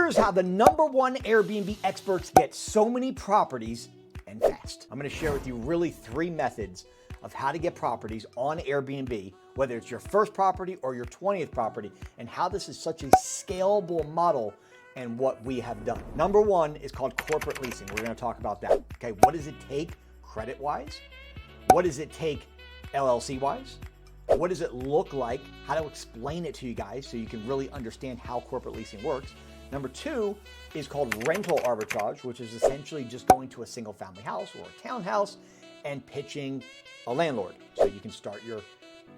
Here's how the #1 Airbnb experts get so many properties and fast. I'm gonna share with you really 3 methods of how to get properties on Airbnb, whether it's your first property or your 20th property, and how this is such a scalable model and what we have done. #1 is called corporate leasing. We're gonna talk about that. Okay, what does it take credit-wise? What does it take LLC-wise? What does it look like? How to explain it to you guys so you can really understand how corporate leasing works. #2 is called rental arbitrage, which is essentially just going to a single family house or a townhouse and pitching a landlord so you can start your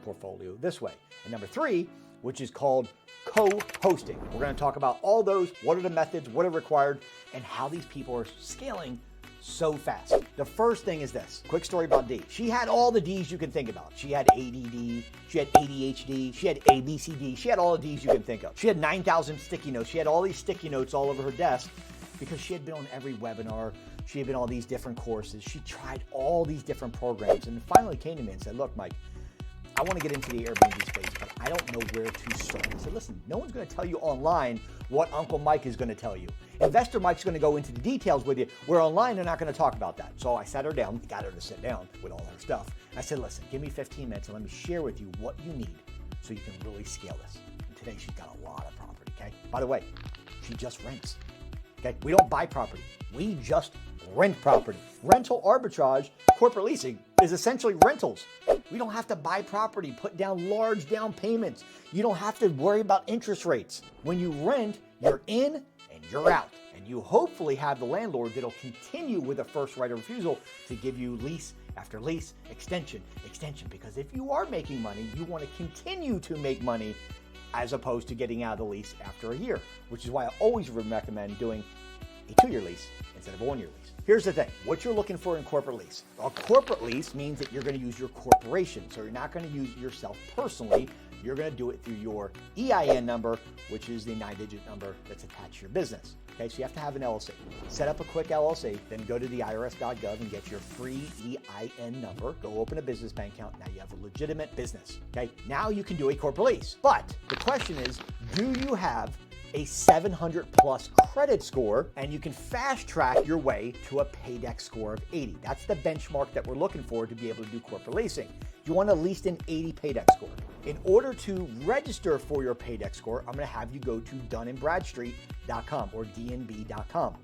portfolio this way. And #3, which is called co-hosting. We're going to talk about all those, what are the methods, what are required, and how these people are scaling so fast. The first thing is this. Quick story about Dee. She had all the D's you can think about. She had ADD, she had ADHD, she had ABCD, she had all the D's you can think of. She had 9,000 sticky notes. She had all these sticky notes all over her desk because she had been on every webinar. She had been on all these different courses. She tried all these different programs and finally came to me and said, look, Mike, I want to get into the Airbnb space, but I don't know where to start. I said, listen, no one's going to tell you online what Uncle Mike is going to tell you. Investor Mike's going to go into the details with you, where online they're not going to talk about that. So I sat her down, got her to sit down with all her stuff. I said, listen, give me 15 minutes and let me share with you what you need so you can really scale this. And today she's got a lot of property, okay? By the way, she just rents, okay? We don't buy property. We just rent property. Rental arbitrage, corporate leasing, is essentially rentals. We don't have to buy property, put down large down payments. You don't have to worry about interest rates. When you rent, you're in and you're out. And you hopefully have the landlord that'll continue with a first right of refusal to give you lease after lease, extension. Because if you are making money, you want to continue to make money as opposed to getting out of the lease after a year, which is why I always recommend doing a 2-year lease instead of a 1-year lease. Here's the thing, what you're looking for in corporate lease. A corporate lease means that you're going to use your corporation. So you're not going to use yourself personally. You're going to do it through your EIN number, which is the 9-digit number that's attached to your business. Okay, so you have to have an LLC. Set up a quick LLC, then go to the irs.gov and get your free EIN number. Go open a business bank account. Now you have a legitimate business. Okay, now you can do a corporate lease. But the question is, do you have a 700 plus credit score, and you can fast track your way to a Paydex score of 80. That's the benchmark that we're looking for to be able to do corporate leasing. You want at least an 80 Paydex score. In order to register for your Paydex score, I'm going to have you go to DunandBradstreet.com or DNB.com.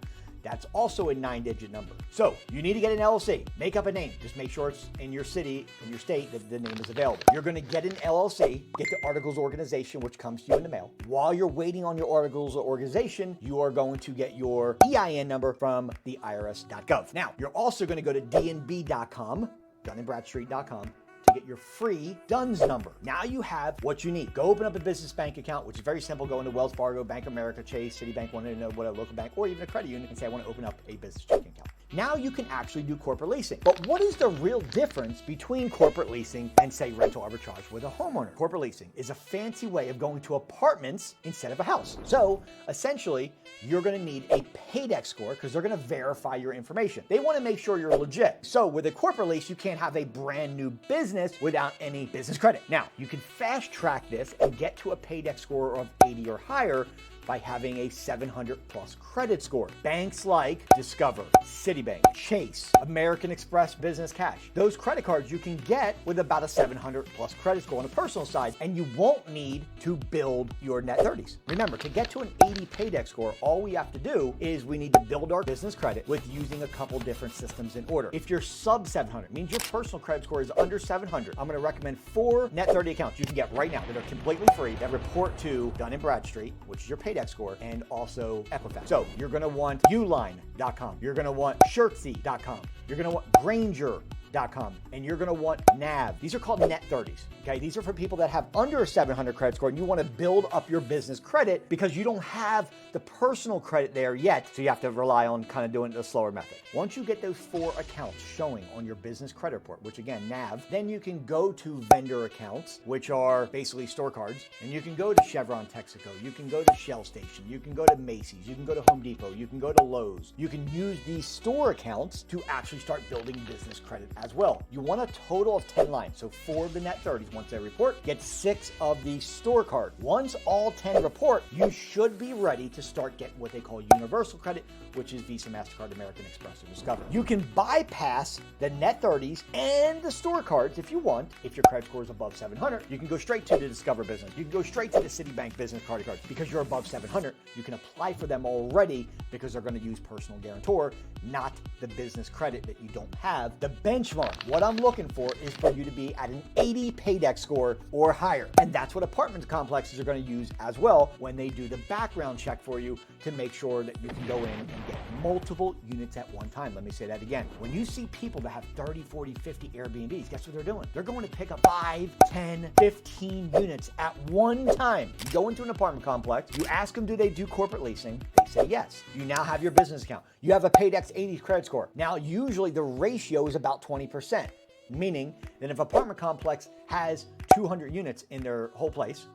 That's also a 9-digit number. So you need to get an LLC, make up a name. Just make sure it's in your city, in your state, that the name is available. You're going to get an LLC, get the articles of organization, which comes to you in the mail. While you're waiting on your articles of organization, you are going to get your EIN number from the irs.gov. Now, you're also going to go to DNB.com, DunandBradstreet.com, to get your free DUNS number. Now you have what you need. Go open up a business bank account, which is very simple. Go into Wells Fargo, Bank of America, Chase, Citibank, want to know what a local bank, or even a credit union, and say, I want to open up a business checking account. Now you can actually do corporate leasing. But what is the real difference between corporate leasing and, say, rental arbitrage with a homeowner? Corporate leasing is a fancy way of going to apartments instead of a house. So essentially, you're going to need a Paydex score because they're going to verify your information. They want to make sure you're legit. So with a corporate lease, you can't have a brand new business without any business credit. Now, you can fast track this and get to a Paydex score of 80 or higher by having a 700 plus credit score. Banks like Discover, Citibank, Chase, American Express Business Cash. Those credit cards you can get with about a 700 plus credit score on the personal side, and you won't need to build your net 30s. Remember, to get to an 80 Paydex score, all we have to do is we need to build our business credit with using a couple different systems in order. If you're sub 700, means your personal credit score is under 700, I'm gonna recommend 4 net 30 accounts you can get right now that are completely free that report to Dun & Bradstreet, which is your Paydex score, and also Equifax. So you're going to want Uline.com. You're going to want Shirtsy.com. You're going to want Granger.com, and you're going to want NAV. These are called net 30s. Okay, these are for people that have under a 700 credit score and you want to build up your business credit because you don't have the personal credit there yet, so you have to rely on kind of doing the slower method. Once you get those 4 accounts showing on your business credit report, which again, NAV, then you can go to vendor accounts, which are basically store cards, and you can go to Chevron Texaco, you can go to Shell Station, you can go to Macy's, you can go to Home Depot, you can go to Lowe's. You can use these store accounts to actually start building business credit as as well. You want a total of 10 lines. So 4 of the net 30s, once they report, get 6 of the store card. Once all 10 report, you should be ready to start getting what they call universal credit, which is Visa, MasterCard, American Express, or Discover. You can bypass the net 30s and the store cards if you want. If your credit score is above 700, you can go straight to the Discover Business. You can go straight to the Citibank Business Card cards. Because you're above 700, you can apply for them already because they're going to use personal guarantor, not the business credit that you don't have. The benchmark, what I'm looking for is for you to be at an 80 paydex score or higher. And that's what apartment complexes are going to use as well when they do the background check for you to make sure that you can go in and get multiple units at one time. Let me say that again. When you see people that have 30, 40, 50 Airbnbs, guess what they're doing? They're going to pick up 5, 10, 15 units at one time. You go into an apartment complex, you ask them, do they do corporate leasing? They say yes. You now have your business account. You have a paydex 80 credit score. Now, usually the ratio is about 20%, meaning that if an apartment complex has 200 units in their whole place,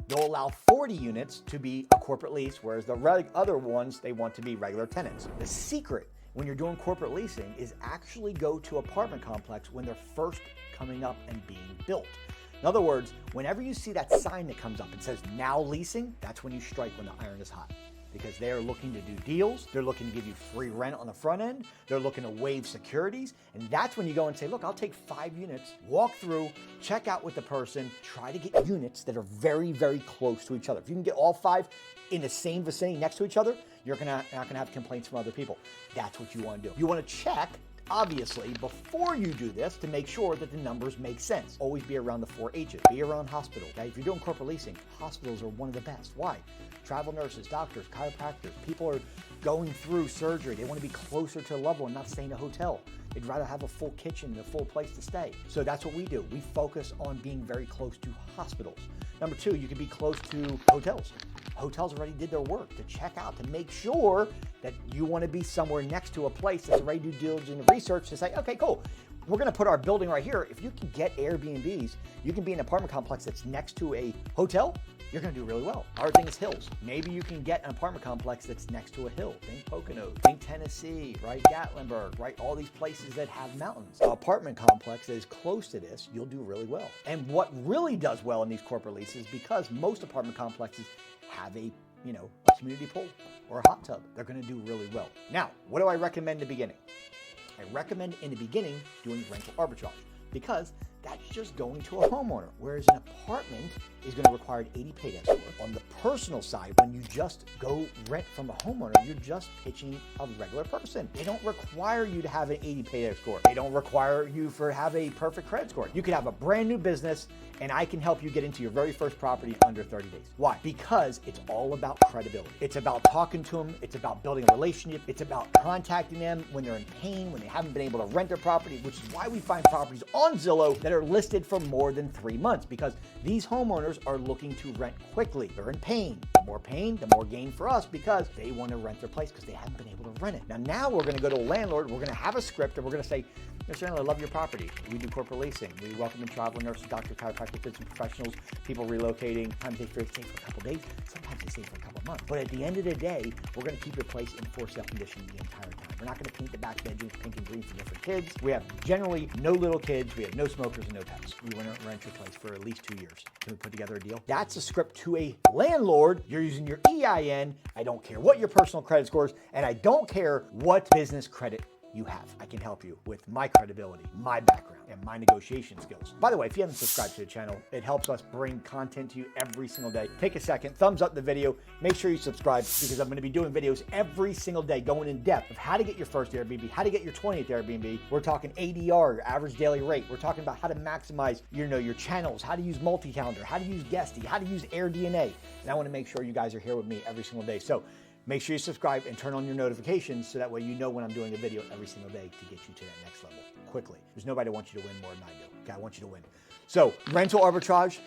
they'll allow 40 units to be a corporate lease, whereas the other ones, they want to be regular tenants. The secret when you're doing corporate leasing is actually go to apartment complex when they're first coming up and being built. In other words, whenever you see that sign that comes up and says now leasing, that's when you strike when the iron is hot. Because they are looking to do deals, they're looking to give you free rent on the front end, they're looking to waive securities, and that's when you go and say, look, I'll take 5 units, walk through, check out with the person, try to get units that are very, very close to each other. If you can get all 5 in the same vicinity next to each other, you're not gonna have complaints from other people. That's what you wanna do. You wanna check, obviously, before you do this to make sure that the numbers make sense. Always be around the 4 H's. Be around hospital, okay? If you're doing corporate leasing, hospitals are one of the best. Why? Travel nurses, doctors, chiropractors, people are going through surgery. They want to be closer to a loved one, not stay in a hotel. They'd rather have a full kitchen and a full place to stay. So that's what we do. We focus on being very close to hospitals. Number 2, you can be close to hotels. Hotels already did their work to check out, to make sure that you want to be somewhere next to a place that's already due diligence and research to say, okay, cool. We're going to put our building right here. If you can get Airbnbs, you can be in an apartment complex that's next to a hotel, you're going to do really well. Our thing is hills. Maybe you can get an apartment complex that's next to a hill. Think Poconos, think Tennessee, right? Gatlinburg, right? All these places that have mountains. An apartment complex that is close to this, you'll do really well. And what really does well in these corporate leases, because most apartment complexes have a community pool or a hot tub, they're going to do really well. Now, what do I recommend in the beginning? I recommend in the beginning doing rental arbitrage, because that's just going to a homeowner, whereas an apartment is going to require an 80 paydex score. On the personal side, when you just go rent from a homeowner, you're just pitching a regular person. They don't require you to have an 80 paydex score. They don't require you to have a perfect credit score. You could have a brand new business, and I can help you get into your very first property in under 30 days. Why? Because it's all about credibility. It's about talking to them. It's about building a relationship. It's about contacting them when they're in pain, when they haven't been able to rent their property, which is why we find properties on Zillow that are listed for more than 3 months, because these homeowners are looking to rent quickly. They're in pain. The more pain, the more gain for us, because they want to rent their place because they haven't been able to rent it. Now we're going to go to a landlord. We're going to have a script, and we're going to say, Mr. Landlord, I love your property. We do corporate leasing. We welcome in travel nurses, doctors, chiropractors, business professionals, people relocating. Sometimes they stay for a couple days. Sometimes they stay for a couple months. But at the end of the day, we're going to keep your place in for sale condition the entire time. We're not going to paint the back bedrooms pink and green for different kids. We have generally no little kids. We have no smokers and no pets. We want to rent your place for at least 2 years. Can we put together a deal? That's a script to a landlord. You're using your EIN. I don't care what your personal credit score is, and I don't care what business credit you have. I can help you with my credibility, my background, and my negotiation skills. By the way, if you haven't subscribed to the channel, it helps us bring content to you every single day. Take a second, thumbs up the video, make sure you subscribe, because I'm going to be doing videos every single day going in depth of how to get your first Airbnb, how to get your 20th Airbnb. We're talking ADR, average daily rate. We're talking about how to maximize your channels, how to use multi-calendar, how to use Guesty, how to use AirDNA. And I want to make sure you guys are here with me every single day. So make sure you subscribe and turn on your notifications so that way you know when I'm doing a video every single day to get you to that next level quickly. There's nobody that wants you to win more than I do. Okay, I want you to win. So rental arbitrage,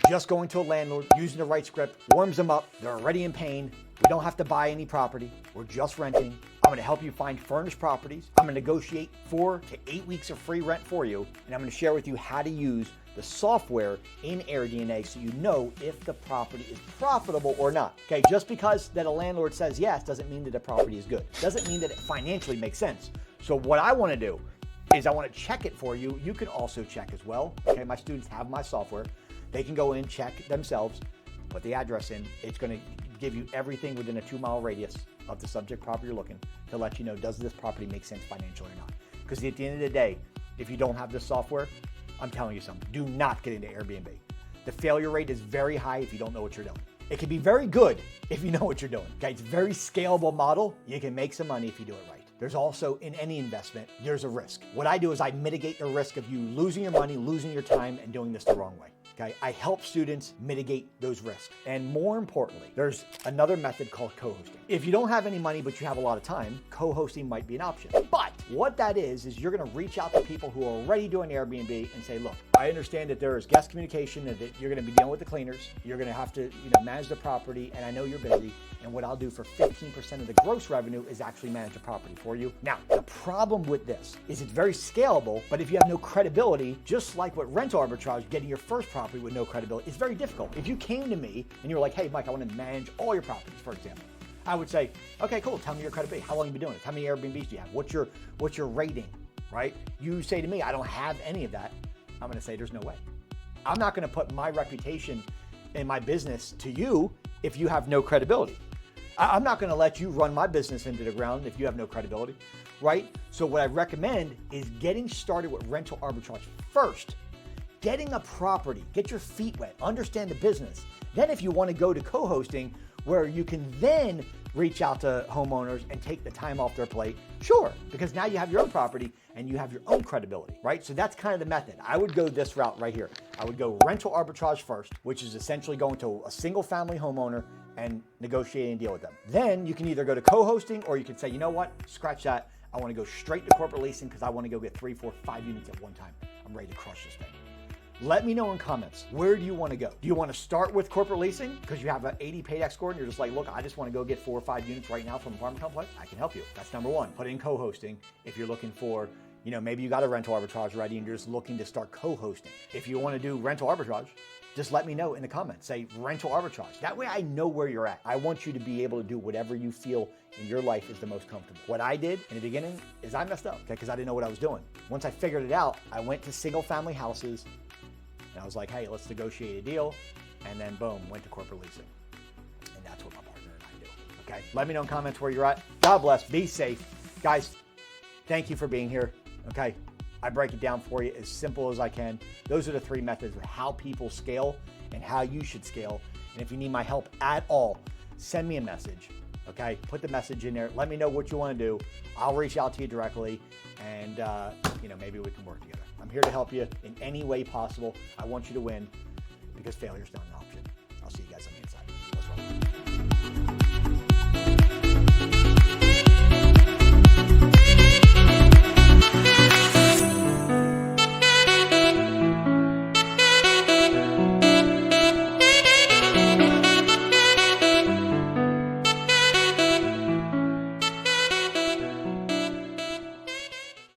just going to a landlord, using the right script, warms them up. They're already in pain. We don't have to buy any property. We're just renting. I'm going to help you find furnished properties. I'm going to negotiate 4 to 8 weeks of free rent for you. And I'm going to share with you how to use the software in AirDNA so you know if the property is profitable or not. Okay, just because that a landlord says yes doesn't mean that the property is good. Doesn't mean that it financially makes sense. So what I want to do is I want to check it for you. You can also check as well. Okay, my students have my software. They can go in, check themselves, put the address in. It's going to give you everything within a 2-mile radius of the subject property you're looking to let you know, does this property make sense financially or not? Because at the end of the day, if you don't have this software, I'm telling you something, do not get into Airbnb. The failure rate is very high if you don't know what you're doing. It can be very good if you know what you're doing. Okay, it's a very scalable model. You can make some money if you do it right. There's also, in any investment, there's a risk. What I do is I mitigate the risk of you losing your money, losing your time, and doing this the wrong way. Okay, I help students mitigate those risks. And more importantly, there's another method called co-hosting. If you don't have any money, but you have a lot of time, co-hosting might be an option. But what that is you're gonna reach out to people who are already doing Airbnb and say, look, I understand that there is guest communication and that you're gonna be dealing with the cleaners. You're gonna have to manage the property, and I know you're busy. And what I'll do for 15% of the gross revenue is actually manage a property for you. Now, the problem with this is it's very scalable, but if you have no credibility, just like with rental arbitrage, getting your first property with no credibility is very difficult. If you came to me and you were like, hey, Mike, I want to manage all your properties, for example, I would say, okay, cool, tell me your credibility. How long have you been doing this? How many Airbnbs do you have? What's your rating, right? You say to me, I don't have any of that. I'm going to say there's no way. I'm not going to put my reputation and my business to you if you have no credibility. I'm not going to let you run my business into the ground if you have no credibility, right? So what I recommend is getting started with rental arbitrage first, getting a property, get your feet wet, understand the business. Then if you want to go to co-hosting, where you can then reach out to homeowners and take the time off their plate, sure, because now you have your own property and you have your own credibility, right? So that's kind of the method. I would go this route right here. I would go rental arbitrage first, which is essentially going to a single family homeowner and negotiate and deal with them. Then you can either go to co-hosting, or you can say, you know what, scratch that. I want to go straight to corporate leasing because I want to go get 3, 4, 5 units at one time. I'm ready to crush this thing. Let me know in comments, where do you want to go? Do you want to start with corporate leasing because you have an 80 payback score and you're just like, look, I just want to go get 4 or 5 units right now from an apartment complex? I can help you. That's number one. Put in co-hosting if you're looking for, maybe you got a rental arbitrage ready and you're just looking to start co-hosting. If you want to do rental arbitrage, just let me know in the comments. Say rental arbitrage. That way I know where you're at. I want you to be able to do whatever you feel in your life is the most comfortable. What I did in the beginning is I messed up, because I didn't know what I was doing. Once I figured it out, I went to single family houses and I was like, hey, let's negotiate a deal. And then boom, went to corporate leasing. And that's what my partner and I do. Okay, let me know in comments where you're at. God bless, be safe. Guys, thank you for being here. Okay, I break it down for you as simple as I can. Those are the 3 methods of how people scale and how you should scale. And if you need my help at all, send me a message, okay? Put the message in there. Let me know what you want to do. I'll reach out to you directly, and maybe we can work together. I'm here to help you in any way possible. I want you to win, because failure's not an option. I'll see you guys on the